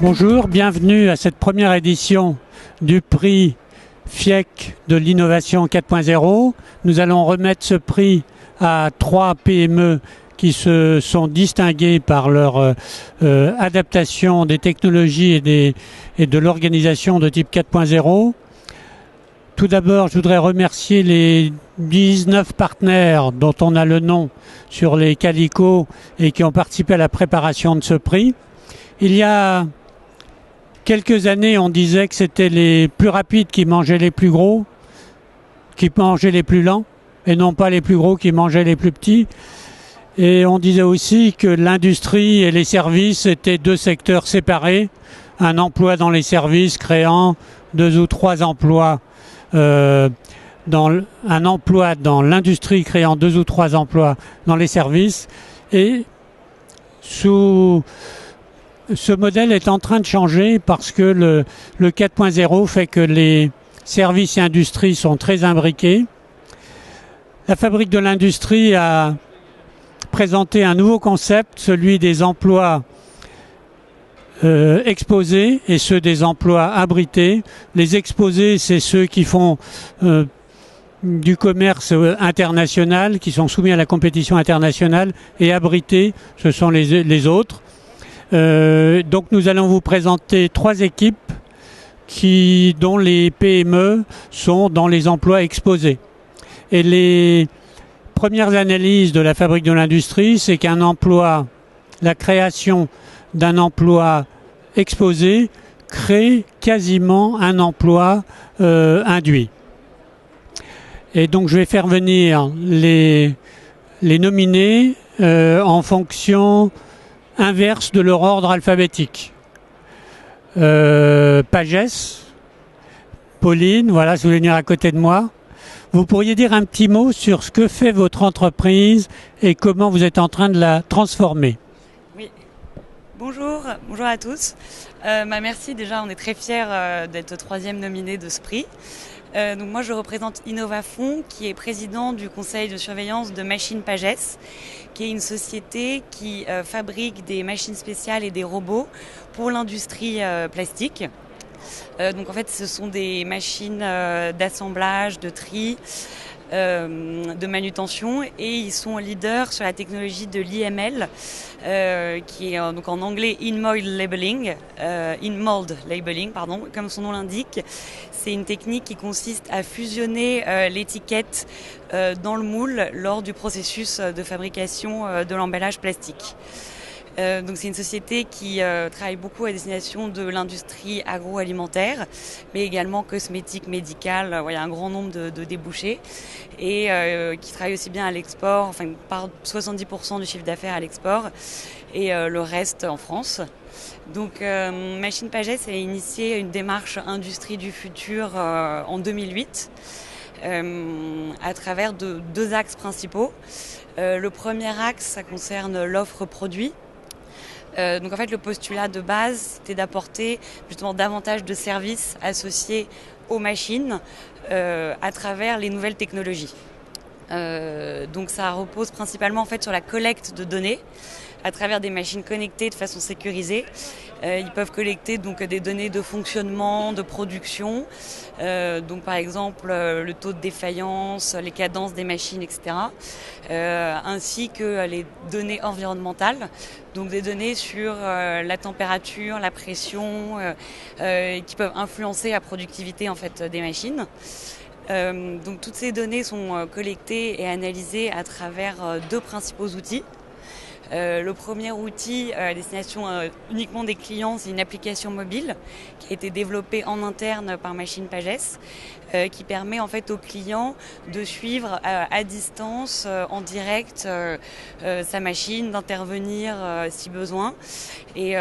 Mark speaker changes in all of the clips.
Speaker 1: Bonjour, bienvenue à cette première édition du prix FIEC de l'innovation 4.0. Nous allons remettre ce prix à 3 PME qui se sont distinguées par leur adaptation des technologies et de l'organisation de type 4.0. Tout d'abord, je voudrais remercier les 19 partenaires dont on a le nom sur les calicots et qui ont participé à la préparation de ce prix. Il y a quelques années, on disait que c'était les plus rapides qui mangeaient les plus gros, qui mangeaient les plus lents, et non pas les plus gros qui mangeaient les plus petits. Et on disait aussi que l'industrie et les services étaient deux secteurs séparés. Un emploi dans les services créant 2 ou 3 emplois, un emploi dans l'industrie créant 2 ou 3 emplois dans les services. Et ce modèle est en train de changer parce que le 4.0 fait que les services et industries sont très imbriqués. La Fabrique de l'Industrie a présenté un nouveau concept, celui des emplois exposés et ceux des emplois abrités. Les exposés, c'est ceux qui font du commerce international, qui sont soumis à la compétition internationale, et abrités, ce sont les autres. Donc nous allons vous présenter 3 équipes dont les PME sont dans les emplois exposés. Et les premières analyses de la Fabrique de l'Industrie, c'est qu'un emploi, la création d'un emploi exposé crée quasiment un emploi induit. Et donc je vais faire venir les nominés en fonction inverse de leur ordre alphabétique. Pagès, Pauline, voilà, si vous voulez venir à côté de moi. Vous pourriez dire un petit mot sur ce que fait votre entreprise et comment vous êtes en train de la transformer.
Speaker 2: Oui, bonjour à tous. Merci déjà, on est très fiers d'être 3e nominé de ce prix. Donc moi je représente Innovafond qui est président du conseil de surveillance de Machines Pagès, qui est une société qui fabrique des machines spéciales et des robots pour l'industrie plastique. Donc en fait ce sont des machines d'assemblage, de tri, de manutention, et ils sont leaders sur la technologie de l'IML qui est donc en anglais In-Mold Labeling, comme son nom l'indique. C'est une technique qui consiste à fusionner l'étiquette dans le moule lors du processus de fabrication de l'emballage plastique. Donc c'est une société qui travaille beaucoup à destination de l'industrie agroalimentaire, mais également cosmétique, médicale. Il y a un grand nombre de débouchés, et qui travaille aussi bien à l'export, enfin par 70% du chiffre d'affaires à l'export, et le reste en France. Donc Machines Pagès a initié une démarche industrie du futur en 2008 à travers 2 axes principaux. Le premier axe, ça concerne l'offre produit. Donc en fait le postulat de base c'était d'apporter justement davantage de services associés aux machines à travers les nouvelles technologies. Donc ça repose principalement en fait sur la collecte de données à travers des machines connectées de façon sécurisée. Ils peuvent collecter donc des données de fonctionnement, de production, donc par exemple le taux de défaillance, les cadences des machines, etc. Ainsi que les données environnementales, donc des données sur la température, la pression, qui peuvent influencer la productivité en fait des machines. Donc toutes ces données sont collectées et analysées à travers 2 principaux outils. Le premier outil à destination uniquement des clients, c'est une application mobile qui a été développée en interne par Machines Pagès, qui permet en fait aux clients de suivre à distance, en direct, sa machine, d'intervenir si besoin. Et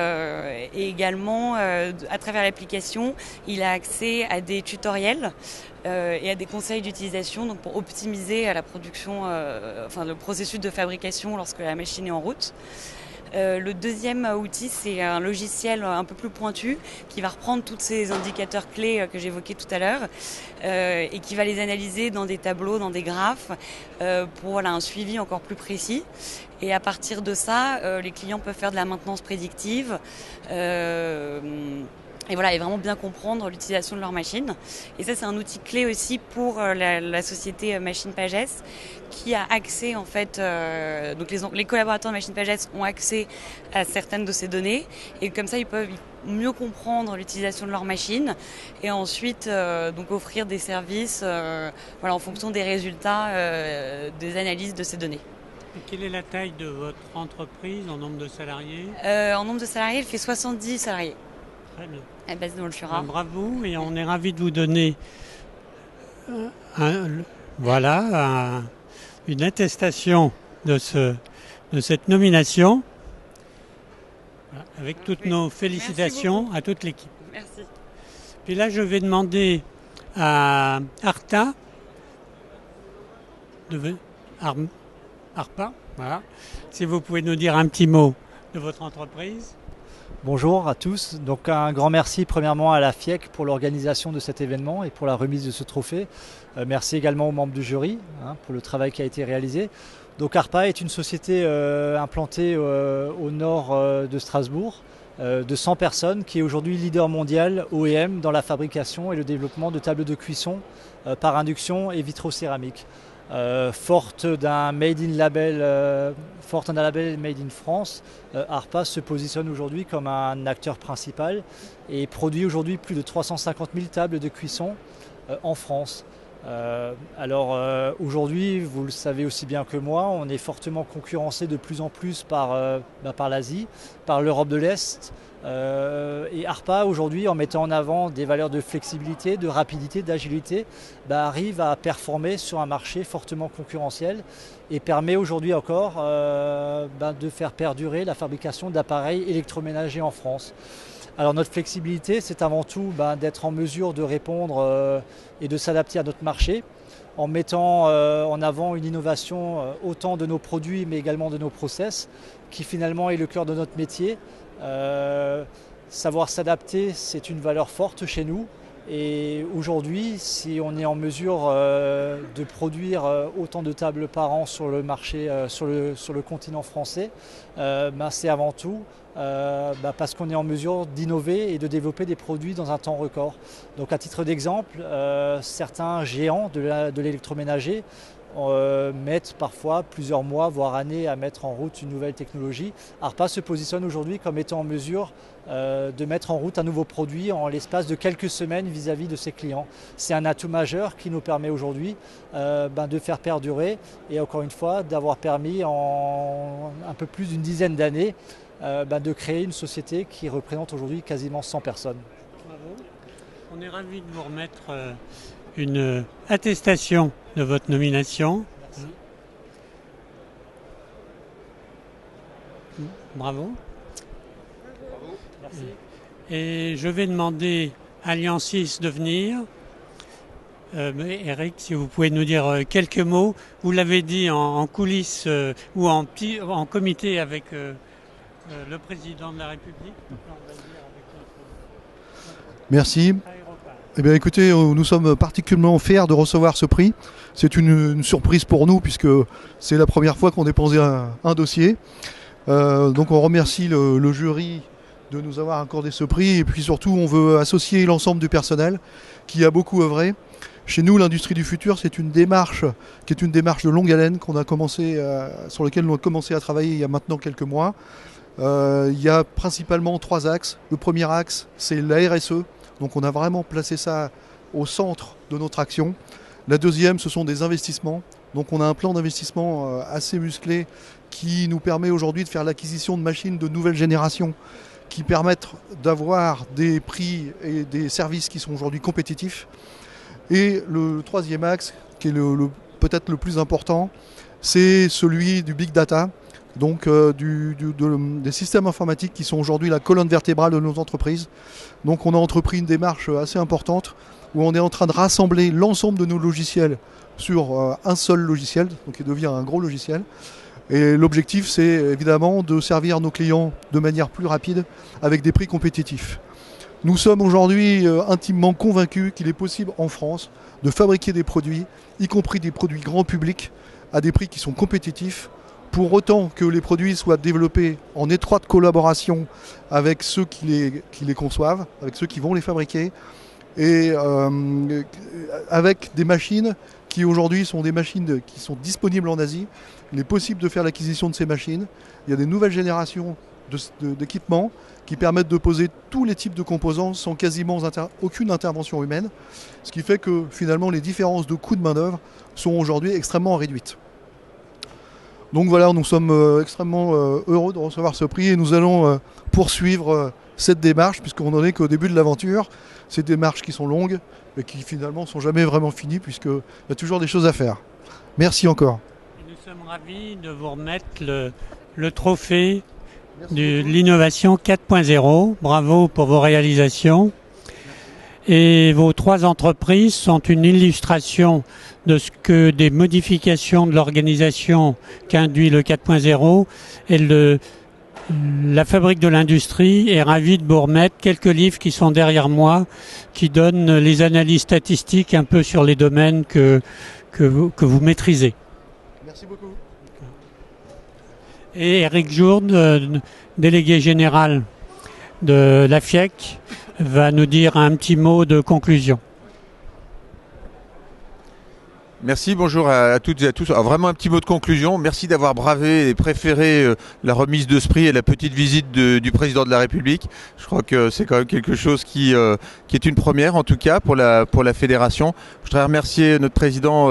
Speaker 2: également, à travers l'application, il a accès à des tutoriels et à des conseils d'utilisation, donc pour optimiser la production, le processus de fabrication lorsque la machine est en route. Le deuxième outil, c'est un logiciel un peu plus pointu qui va reprendre tous ces indicateurs clés que j'évoquais tout à l'heure et qui va les analyser dans des tableaux, dans des graphes pour un suivi encore plus précis. Et à partir de ça, les clients peuvent faire de la maintenance prédictive et vraiment bien comprendre l'utilisation de leur machine. Et ça, c'est un outil clé aussi pour la société Machine Pagès qui a accès en fait, donc les collaborateurs de Machine Pagès ont accès à certaines de ces données et comme ça ils peuvent mieux comprendre l'utilisation de leur machine et ensuite donc offrir des services en fonction des résultats des analyses de ces données.
Speaker 1: Et quelle est la taille de votre entreprise en nombre de salariés?
Speaker 2: En nombre de salariés, elle fait 70 salariés.
Speaker 1: Très bien.
Speaker 2: Elle base dans le Jura.
Speaker 1: Bravo, et on est ravis de vous donner une attestation de cette nomination, avec toutes nos félicitations à toute l'équipe.
Speaker 2: Merci.
Speaker 1: Puis là, je vais demander à Arta, Arpa, voilà, si vous pouvez nous dire un petit mot de votre entreprise.
Speaker 3: Bonjour à tous. Donc un grand merci premièrement à la FIEC pour l'organisation de cet événement et pour la remise de ce trophée. Merci également aux membres du jury pour le travail qui a été réalisé. Donc ARPA est une société implantée au nord de Strasbourg de 100 personnes qui est aujourd'hui leader mondial OEM dans la fabrication et le développement de tables de cuisson par induction et vitrocéramique. Forte d'un label Made in France, ARPA se positionne aujourd'hui comme un acteur principal et produit aujourd'hui plus de 350 000 tables de cuisson en France. Aujourd'hui, vous le savez aussi bien que moi, on est fortement concurrencé de plus en plus par l'Asie, par l'Europe de l'Est. Et ARPA aujourd'hui, en mettant en avant des valeurs de flexibilité, de rapidité, d'agilité, arrive à performer sur un marché fortement concurrentiel et permet aujourd'hui encore de faire perdurer la fabrication d'appareils électroménagers en France. Alors notre flexibilité, c'est avant tout d'être en mesure de répondre et de s'adapter à notre marché en mettant en avant une innovation autant de nos produits mais également de nos process qui finalement est le cœur de notre métier. Savoir s'adapter, c'est une valeur forte chez nous. Et aujourd'hui, si on est en mesure de produire autant de tables par an sur le marché, sur le continent français, c'est avant tout parce qu'on est en mesure d'innover et de développer des produits dans un temps record. Donc à titre d'exemple, certains géants de l'électroménager mettent parfois plusieurs mois, voire années à mettre en route une nouvelle technologie. ARPA se positionne aujourd'hui comme étant en mesure de mettre en route un nouveau produit en l'espace de quelques semaines vis-à-vis de ses clients. C'est un atout majeur qui nous permet aujourd'hui de faire perdurer et encore une fois d'avoir permis en un peu plus d'une dizaine d'années de créer une société qui représente aujourd'hui quasiment 100 personnes.
Speaker 1: Bravo. On est ravis de vous remettre une attestation de votre nomination.
Speaker 3: Merci.
Speaker 1: Bravo.
Speaker 3: Merci.
Speaker 1: Et je vais demander à Liancis de venir. Eric, si vous pouvez nous dire quelques mots. Vous l'avez dit en coulisses ou en comité avec le président de la République.
Speaker 4: Merci. Eh bien, écoutez, nous sommes particulièrement fiers de recevoir ce prix. C'est une surprise pour nous puisque c'est la première fois qu'on dépose un dossier. Donc on remercie le jury de nous avoir accordé ce prix et puis surtout on veut associer l'ensemble du personnel qui a beaucoup œuvré. Chez nous, l'industrie du futur, c'est une démarche qui est une démarche de longue haleine sur laquelle on a commencé à travailler il y a maintenant quelques mois. Il y a principalement 3 axes. Le premier axe, c'est la RSE. Donc on a vraiment placé ça au centre de notre action. La deuxième, ce sont des investissements. Donc on a un plan d'investissement assez musclé qui nous permet aujourd'hui de faire l'acquisition de machines de nouvelle génération qui permettent d'avoir des prix et des services qui sont aujourd'hui compétitifs. Et le troisième axe, qui est peut-être le plus important, c'est celui du big data. Donc des systèmes informatiques qui sont aujourd'hui la colonne vertébrale de nos entreprises. Donc on a entrepris une démarche assez importante où on est en train de rassembler l'ensemble de nos logiciels sur un seul logiciel, donc qui devient un gros logiciel. Et l'objectif, c'est évidemment de servir nos clients de manière plus rapide avec des prix compétitifs. Nous sommes aujourd'hui intimement convaincus qu'il est possible en France de fabriquer des produits, y compris des produits grand public, à des prix qui sont compétitifs, pour autant que les produits soient développés en étroite collaboration avec ceux qui les conçoivent, avec ceux qui vont les fabriquer, et avec des machines qui aujourd'hui sont des machines qui sont disponibles en Asie. Il est possible de faire l'acquisition de ces machines. Il y a des nouvelles générations d'équipements qui permettent de poser tous les types de composants sans quasiment aucune intervention humaine, ce qui fait que finalement les différences de coûts de main-d'œuvre sont aujourd'hui extrêmement réduites. Donc voilà, nous sommes extrêmement heureux de recevoir ce prix et nous allons poursuivre cette démarche, puisqu'on n'en est qu'au début de l'aventure. Ces démarches qui sont longues et qui finalement ne sont jamais vraiment finies, puisqu'il y a toujours des choses à faire. Merci encore.
Speaker 1: Nous sommes ravis de vous remettre le trophée de l'innovation 4.0. Bravo pour vos réalisations. Et vos 3 entreprises sont une illustration de ce que des modifications de l'organisation qu'induit le 4.0 et la fabrique de l'industrie est ravie de vous remettre quelques livres qui sont derrière moi, qui donnent les analyses statistiques un peu sur les domaines que vous maîtrisez.
Speaker 4: Merci beaucoup.
Speaker 1: Et Eric Jourde, délégué général de la FIEC, va nous dire un petit mot de conclusion.
Speaker 5: Merci, bonjour à toutes et à tous. Alors, vraiment un petit mot de conclusion. Merci d'avoir bravé et préféré la remise de ce prix et la petite visite du président de la République. Je crois que c'est quand même quelque chose qui est une première, en tout cas, pour la fédération. Je voudrais remercier notre président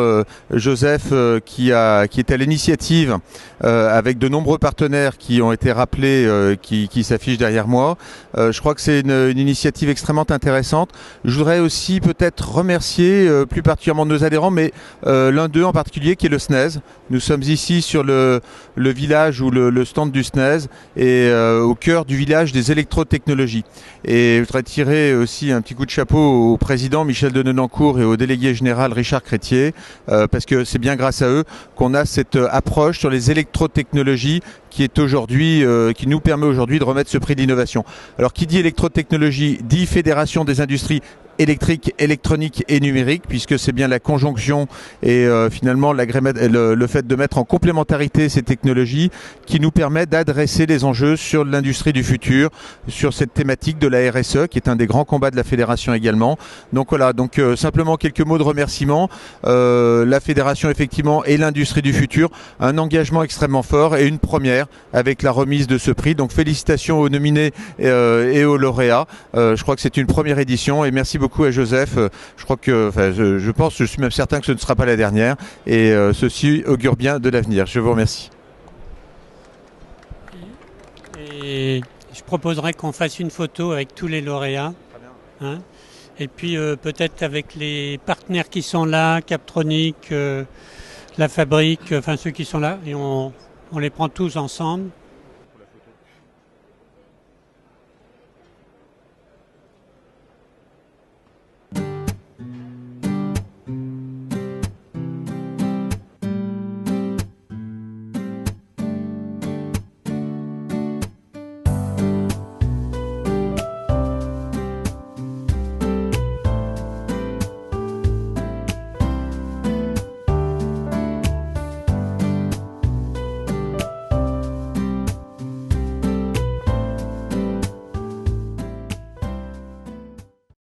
Speaker 5: Joseph qui est à l'initiative avec de nombreux partenaires qui ont été rappelés, qui s'affichent derrière moi. Je crois que c'est une initiative extrêmement intéressante. Je voudrais aussi peut-être remercier plus particulièrement nos adhérents, mais l'un d'eux en particulier qui est le SNES. Nous sommes ici sur le village ou le stand du SNES et au cœur du village des électrotechnologies. Et je voudrais tirer aussi un petit coup de chapeau au président Michel Denenancourt et au délégué général Richard Crétier parce que c'est bien grâce à eux qu'on a cette approche sur les électrotechnologies qui est aujourd'hui, qui nous permet aujourd'hui de remettre ce prix d'innovation. Alors qui dit électrotechnologie dit Fédération des industries électrique, électronique et numérique, puisque c'est bien la conjonction et finalement le fait de mettre en complémentarité ces technologies qui nous permet d'adresser les enjeux sur l'industrie du futur, sur cette thématique de la RSE, qui est un des grands combats de la Fédération également. Donc voilà, donc simplement quelques mots de remerciement. La Fédération effectivement et l'industrie du futur, un engagement extrêmement fort et une première avec la remise de ce prix. Donc félicitations aux nominés et aux lauréats. Je crois que c'est une première édition et merci beaucoup à Joseph. Je crois que, je suis même certain que ce ne sera pas la dernière et ceci augure bien de l'avenir. Je vous remercie.
Speaker 1: Et je proposerais qu'on fasse une photo avec tous les lauréats. Hein, et puis peut-être avec les partenaires qui sont là, Captronic, la fabrique, enfin ceux qui sont là, et on les prend tous ensemble.